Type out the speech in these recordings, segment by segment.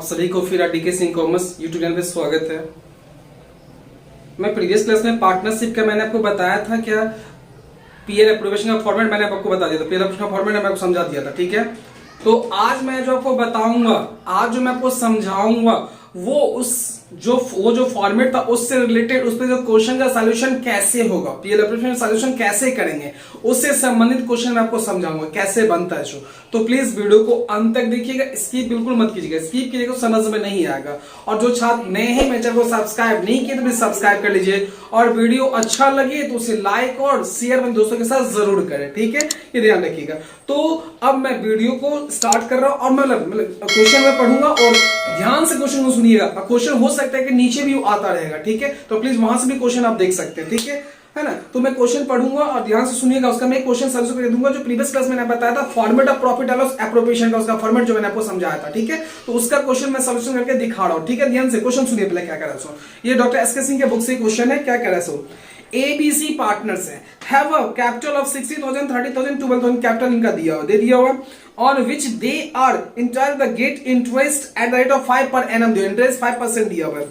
आप सभी को फिर DK Singh commerce YouTube channel पे स्वागत है। मैं प्रीवियस क्लास में पार्टनरशिप का मैंने आपको बताया था क्या, पीएल एप्रोवेशन का फॉर्मेट मैंने आपको बता दिया था, पीएल एप्रोवेशन का फॉर्मेट मैंने आपको समझा दिया था, ठीक है। तो आज मैं जो आपको बताऊंगा, आज जो मैं आपको समझाऊंगा वो जो फॉर्मेट था उससे रिलेटेड, उस पे जो क्वेश्चन का सॉल्यूशन कैसे होगा, पीएल एप्रोवेशन सॉल्यूशन कैसे करेंगे, उससे संबंधित क्वेश्चन मैं आपको समझाऊंगा कैसे बनता है। तो प्लीज वीडियो को अंत तक देखिएगा, स्किप बिल्कुल मत कीजिएगा, स्किप कीजिएगा तो समझ में नहीं आएगा। और जो छात्र नए हैं मेरे चैनल को सब्सक्राइब नहीं किए तो प्लीज सब्सक्राइब कर लीजिए, और वीडियो अच्छा लगे तो उसे लाइक और शेयर अपने दोस्तों के साथ जरूर करें, ठीक है, ये ध्यान रखिएगा। तो अब मैं वीडियो को स्टार्ट कर रहा हूं और मतलब क्वेश्चन में पढ़ूंगा और ध्यान से क्वेश्चन को सुनिएगा। क्वेश्चन हो सकता है कि नीचे भी आता रहेगा, ठीक है, तो प्लीज वहां से भी क्वेश्चन आप देख सकते हैं, ठीक है ना। तो मैं क्वेश्चन पढ़ूंगा और ध्यान से सुनिएगा, उसका मैं क्वेश्चन सॉल्यूशन कर दूंगा। जो प्रीवियस क्लास में मैंने बताया था format of profit and loss appropriation का, उसका फॉर्मेट जो मैंने आपको समझाया था, ठीक है, तो उसका क्वेश्चन मैं सॉल्यूशन करके दिखा रहा हूं, ठीक है। ध्यान से क्वेश्चन सुनिए पहले क्या कह रहा है। ये डॉक्टर एसके सिंह के बुक से क्वेश्चन है, क्या कह रहा है। ABC पार्टनर्स है, have a capital of 60,000, 30,000, 12,000 capital इनका दिया हुआ on which they are interest the get interest at the rate of 5 per annum, interest 5% दिया हुआ है।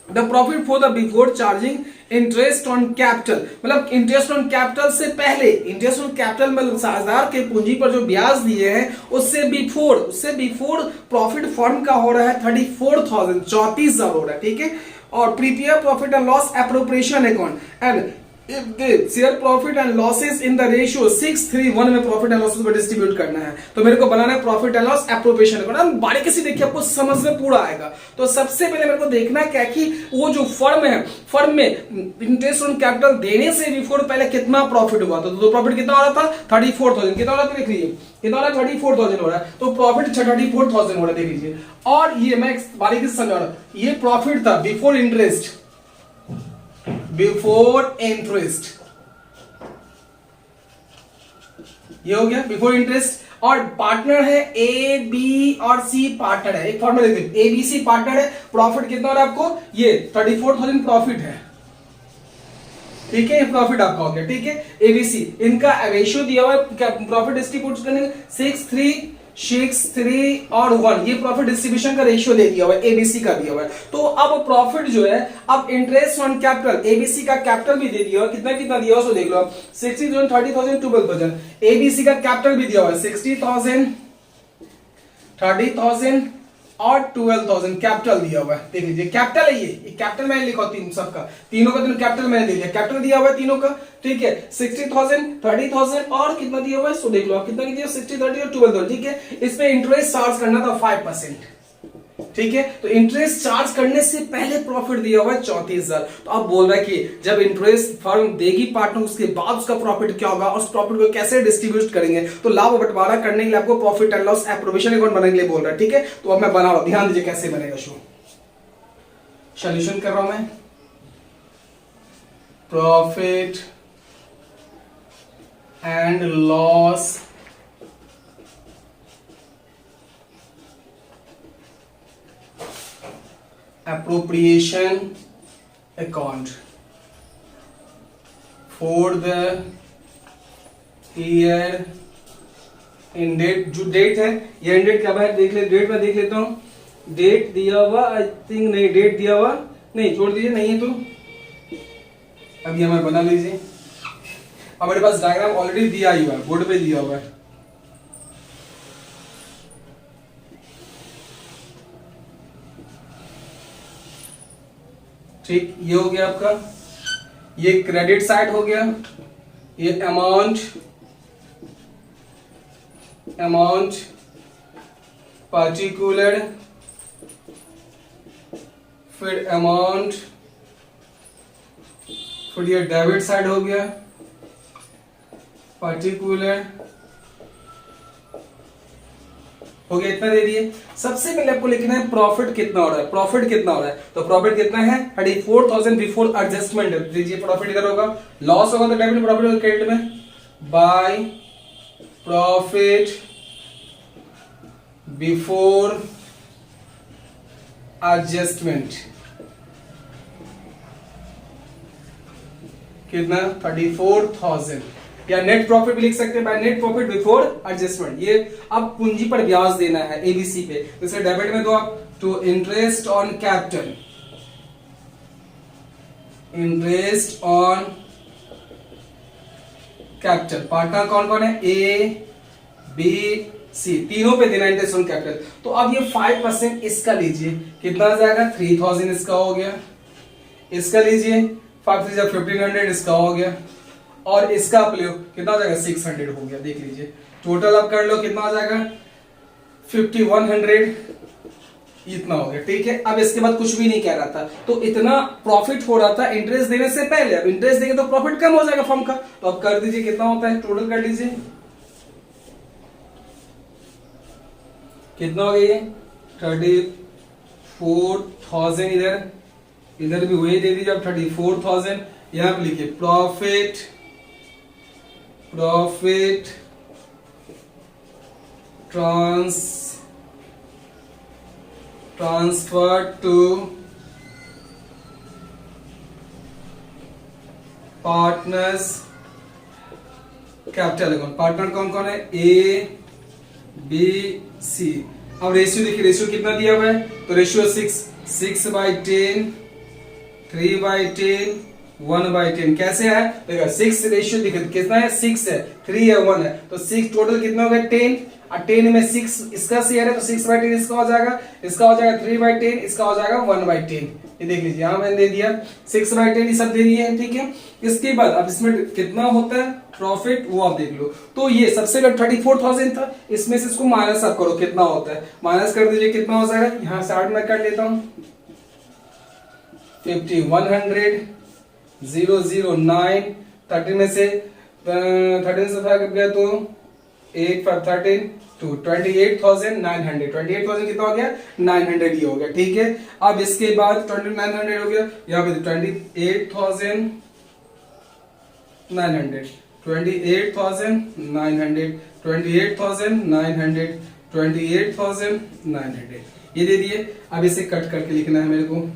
The profit for the before charging interest on capital, मतलब interest on capital से पहले, interest on capital मतलब साझेदार के पूंजी पर जो ब्याज दिए हैं उससे बिफोर प्रॉफिट फर्म का हो रहा है 34,000, 34,000 हो रहा है, ठीक है। और prepare profit and loss appropriation account and if they share profit and losses in the ratio 6:3:1 में प्रॉफिट एंड लॉसेस को डिस्ट्रीब्यूट करना है। तो मेरे को बनाना है profit and loss appropriation account. बारीकी से देखिए, आपको समझ में पूरा आएगा। तो सबसे पहले मेरे को देखना है क्या कि वो जो फर्म है, फर्म में इंटरेस्ट ऑन कैपिटल देने से बिफोर पहले कितना प्रॉफिट हुआ। तो प्रॉफिट कितना हो रहा था 34,000, कितना हो रहा था देख लीजिए, कितना हो रहा है 34,000 हो रहा है। तो प्रॉफिट 34,000 हो रहा है, देख लीजिए। और ये मैं बारीकी से समझा रहा हूं, ये प्रॉफिट था बिफोर इंटरेस्ट, ये हो गया बिफोर इंटरेस्ट। और पार्टनर है ए बी और सी पार्टनर है, एक फॉर्मूला देखिए, ए बी सी पार्टनर है। प्रॉफिट कितना हो रहा है आपको, ये 34,000 प्रॉफिट है, ठीक है, ये प्रॉफिट आपका हो गया, ठीक है। एबीसी इनका रेशियो दिया हुआ है प्रॉफिट डिस्ट्रीब्यूट करने 6:3 और 1, ये प्रॉफिट डिस्ट्रीब्यूशन का रेशियो दे दिया हुआ है, एबीसी का दिया हुआ है। तो अब प्रॉफिट जो है, अब इंटरेस्ट ऑन कैपिटल, एबीसी का कैपिटल भी दे दिया हुआ, कितना कितना दिया हुआ देख लो, 60,000, 30,000, 12,000। एबीसी का कैपिटल भी दिया हुआ है 60,000, 30,000 और 12,000 कैपिटल दिया हुआ है, देख लीजिए। कैपिटल है, ये कैपिटल मैंने लिखा तीन सबका, तीनों का कैपिटल मैंने दे दिया, कैपिटल दिया हुआ है तीनों का, ठीक है। 60,000, 30,000 और कितना दिया हुआ है, सो देख लो आप कितना दिया, 60, 30 और 12,000, ठीक है। इस पे इंटरेस्ट चार्ज करना था 5%, ठीक है। तो इंटरेस्ट चार्ज करने से पहले प्रॉफिट दिया हुआ है 34,000। तो अब बोल रहा है कि जब इंटरेस्ट फर्म देगी पार्टनर, उसके बाद उसका प्रॉफिट क्या होगा, उस प्रॉफिट को कैसे डिस्ट्रीब्यूट करेंगे। तो लाभ बंटवारा करने के लिए आपको profit and loss appropriation account बनाने के लिए बोल रहा है, ठीक है। तो अब मैं बना रहा हूं, ध्यान दीजिए कैसे बनेगा। सॉल्यूशन कर रहा हूं मैं। Profit and loss appropriation account for the year in date, जो डेट है ये एंड डेट कब है देख ले, डेट में देख लेता हूं। डेट दिया हुआ आई थिंक नहीं, डेट दिया हुआ नहीं, छोड़ दीजिए, नहीं है तो अभी हमें बना लीजिए। अब मेरे पास डायग्राम ऑलरेडी दिया ही हुआ है, बोर्ड पे दिया हुआ है, ठीक। ये हो गया आपका, ये क्रेडिट साइड हो गया, ये अमाउंट पर्टिकुलर, फिर अमाउंट, फिर ये डेबिट साइड हो गया, पर्टिकुलर हो गया, इतना दे दिए। सबसे पहले आपको लिखना है प्रॉफिट कितना हो रहा है, प्रॉफिट कितना हो रहा है। तो प्रॉफिट कितना है 34,000 बिफोर एडजस्टमेंट, दीजिए। प्रॉफिट इधर होगा, लॉस होगा तो डेबिट, प्रॉफिट होगा क्रेडिट में, बाय प्रॉफिट बिफोर एडजस्टमेंट, कितना 34,000, या नेट प्रॉफिट भी लिख सकते हैं by net profit before adjustment. ये अब पूंजी पर ब्याज देना है एबीसी पे, जैसे डेबिट में तो आप to interest on capital, interest on capital. Partner कौन कौन है? ए बी सी, तीनों पे देना इंटरेस्ट ऑन कैपिटल। तो अब ये 5% इसका लीजिए, कितना आ जाएगा? 3000 इसका हो गया। इसका लीजिए 5 3 1500 इसका हो गया, और इसका आप लो कितना हो जाएगा? 600 हो गया। देख लीजिए टोटल आप कर लो कितना हो जाएगा? 5100 इतना हो गया। ठीक है, अब इसके बाद कुछ भी नहीं कह रहा था, तो इतना प्रॉफिट हो रहा था इंटरेस्ट देने से पहले। अब इंटरेस्ट देंगे तो प्रॉफिट कम हो जाएगा फर्म का, तो अब कर दीजिए कितना होता है, टोटल कर लीजिए कितना हो गया ये 34,000। इधर भी वही दे दीजिए, अब 34,000 यहां पे लिखिए profit transfer to partners capital account. Partner कौन कौन है? A B C. अब रेशियो देखिए, रेशियो कितना दिया हुआ है? तो रेशियो 6/10, 3/10, 1/10। कैसे है? देखो 6 रेशियो दिखे कितना है? 6 है, 3 है, 1 है, तो 6 टोटल कितना हो गया? 10। और 10 में 6 इसका शेयर है, तो 6/10 इसका हो जाएगा, इसका हो जाएगा 3/10, इसका हो जाएगा 1/10। ये देख लीजिए यहां मैंने दे दिया 6/10, ये सब दे दिए हैं। ठीक है, इसके बाद अब इसमें कितना होता है प्रॉफिट, वो आप देख लो। तो ये सबसे 34,000 था, इसमें से इसको माइनस आप करो कितना होता है, माइनस कर दीजिए कितना हो जाएगा? यहां से 8 में कर लेता हूं 5100 009, 30 में से 13 से 5 गया तो 8 5 13 to 28,900। 28,000 कितना हो गया? 900 ही हो गया। ठीक है, अब इसके बाद 2900 हो गया, यहाँ पे 28,900 28,900 28,900 28,900 ये दे दिए। अब इसे कट करके लिखना है मेरे को,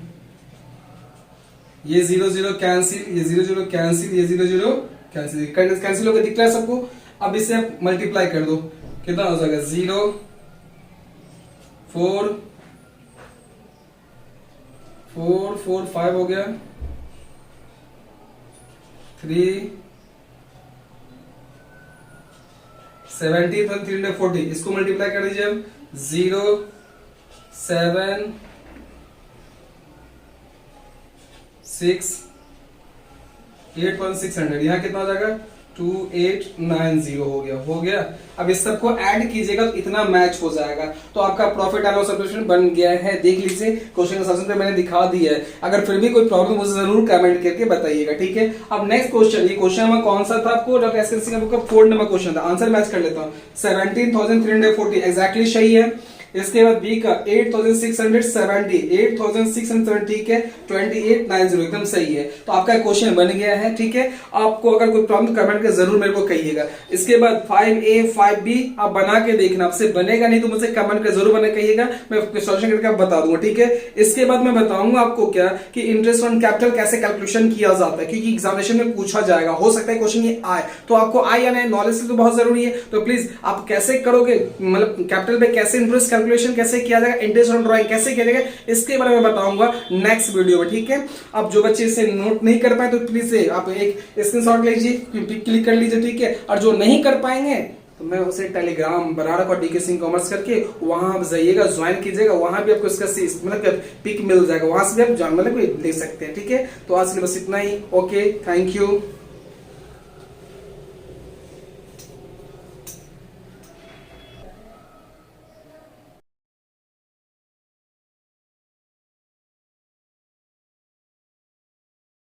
ये 0 कैंसिल, ये 0 कैंसिल, ये 0 कैंसिल, कैंसिल होकर दिख रहा है सबको। अब इसे मल्टीप्लाई कर दो, कितना हो जाएगा? 0 4 4 4 5 हो गया, 3 70,340, इसको मल्टीप्लाई कर दीजिए अब 0 7 6 8,600, यहाँ कितना हो जाएगा? 2890 हो गया। अब इस सबको ऐड कीजिएगा तो इतना मैच हो जाएगा, तो आपका प्रॉफिट एंड लॉस सॉल्यूशन बन गया है। देख लीजिए क्वेश्चन का सॉल्यूशन पे मैंने दिखा दिया है, अगर फिर भी कोई प्रॉब्लम मुझे जरूर कमेंट करके बताइएगा। ठीक है, अब नेक्स्ट क्वेश्चन, ये क्वेश्चन नंबर कौन सा था आपको? डॉक्टर एसएससी का 4 नंबर क्वेश्चन था। आंसर मैच कर लेता हूँ, 17,340 एग्जैक्टली सही है। इसके बाद बी का 8,670 8,670, ठीक है, 2890 एकदम सही है। तो आपका क्वेश्चन बन गया है। ठीक है, आपको अगर कोई प्रॉब्लम कमेंट कर जरूर मेरे को कहिएगा। इसके बाद 5A 5B आप बना के देखना, आपसे बनेगा नहीं तो मुझे कमेंट कर जरूर बना कहिएगा, मैं सॉल्यूशन करके बता दूंगा। ठीक है, इसके बाद मैं बताऊंगा आपको क्या कि इंटरेस्ट ऑन कैपिटल कैसे कैलकुलेशन किया जाता है, क्योंकि एग्जामिनेशन में पूछा जाएगा, हो सकता है क्वेश्चन ये आए, तो आपको आए या नहीं नॉलेज तो बहुत जरूरी है। तो प्लीज आप कैसे करोगे, मतलब कैपिटल पे कैसे इंटरेस्ट कैलकुलेशन कैसे किया जाएगा, इंटरेस्ट ऑन ड्राइंग कैसे किया जाएगा, इसके बारे में बताऊंगा नेक्स्ट वीडियो में। ठीक है, अब जो बच्चे इसे नोट नहीं कर पाए तो प्लीज आप एक स्क्रीनशॉट लीजिए, क्लिक कर लीजिए। ठीक है, और जो नहीं कर पाएंगे तो मैं उसे टेलीग्राम बना रखा डीके सिंह कॉमर्स करके, वहां आप जाइएगा, ज्वाइन कीजिएगा, वहां भी आपको इसका मतलब पिक मिल जाएगा, वहां से भी आप मतलब ले सकते हैं। ठीक है, तो आज के लिए बस इतना ही। Okay, thank you.